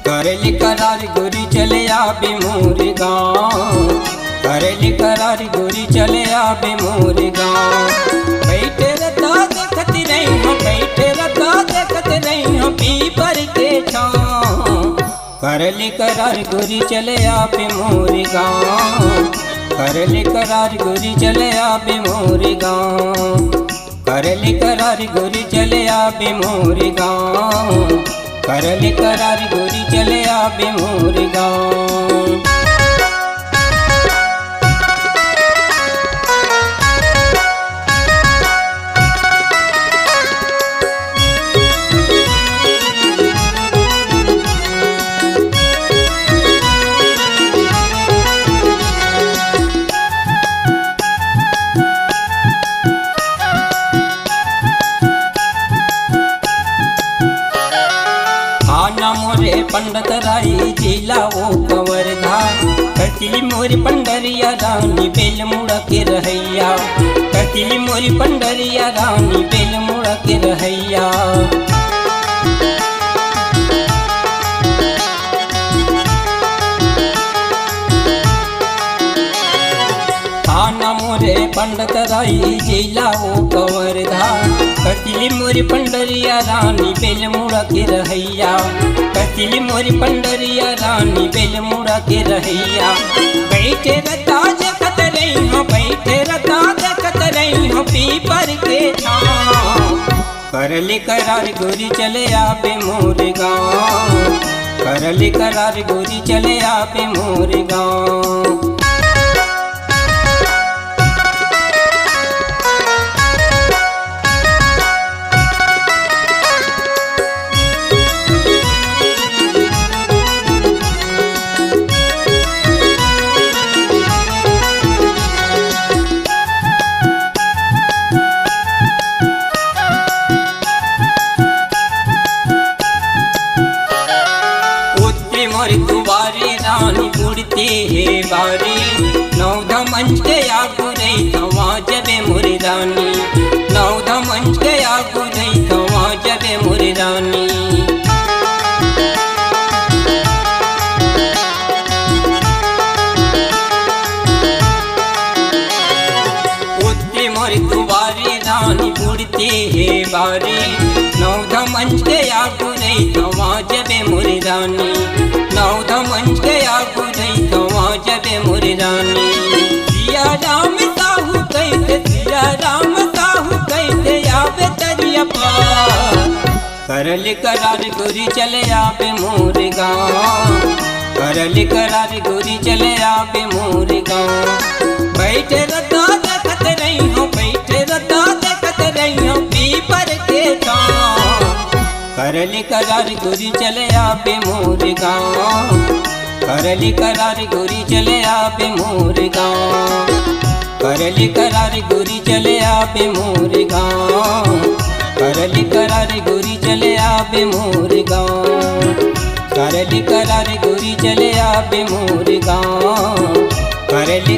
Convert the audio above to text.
करली करार गोरी चले आबे मोर गाँव। करली करार गोरी चले आबे मोर गाँव। बैठे रहता देखत रही हम, बैठे रहता देखत रही हम पीपर के छाँव। करली करार गोरी चले आबे मोर गाँव। करली करार गोरी चले आबे मोर गाँव। करली करार गोरी चले आबे मोर गाँव। करली करार गोरी चले आबे मोर गाँव। मोरे पंडित राई जिला वो कवर्धा। कटी मोरी पंडरिया रानी बेल मुड़ा के रहैया। कटी मोरी पंडरिया रानी बेल मुड़ा के रहैया। थाना मोरे पंडित राई जिला वो कवर्धा। कटिली मोरी पंडरिया रानी बेल मुड़ा के रहैया। कटिली मोरी पंडरिया रानी बेल मुड़ा के रहैया। बैठे रहता देखत रही हो, बैठे रहता देखत रही हो पीपर के छाँव। करली करार गोरी चले आबे मोर गाँव। करली करार गोरी चले आबे मोर गाँव। मोरी दुबारी रानी उड़ती है बारी। नौधा मंच के आगू रही थवा जबे मोरी रानी। नौधा मंच के आगू रही थवा जबे मोरी रानी। उड़ती मोरी दुबारी रानी उड़ती है बारी। नौधा मंच के आगू रही थवा जबे मोरी रानी। नौधा मंच के आगू रही थवा जबे मोरी रानी। सिया राम साहू कहते, सिया राम साहू कहते आबे तरिया पार। करली करार गोरी चले आबे मोर गाँव। करली करार गोरी चले आबे मोर गाँव। बैठे रहता देखत रही हो, बैठे रहता देखत रही हो पीपर के छाँव। करली करार गोरी चले आबे मोर गाँव। करली करार गोरी चले आबे मोर गाँव। करली करार गोरी चले आबे मोर गाँव। करली करार गोरी चले आबे मोर गाँव। करली करार गोरी चले आबे मोर गाँव। करली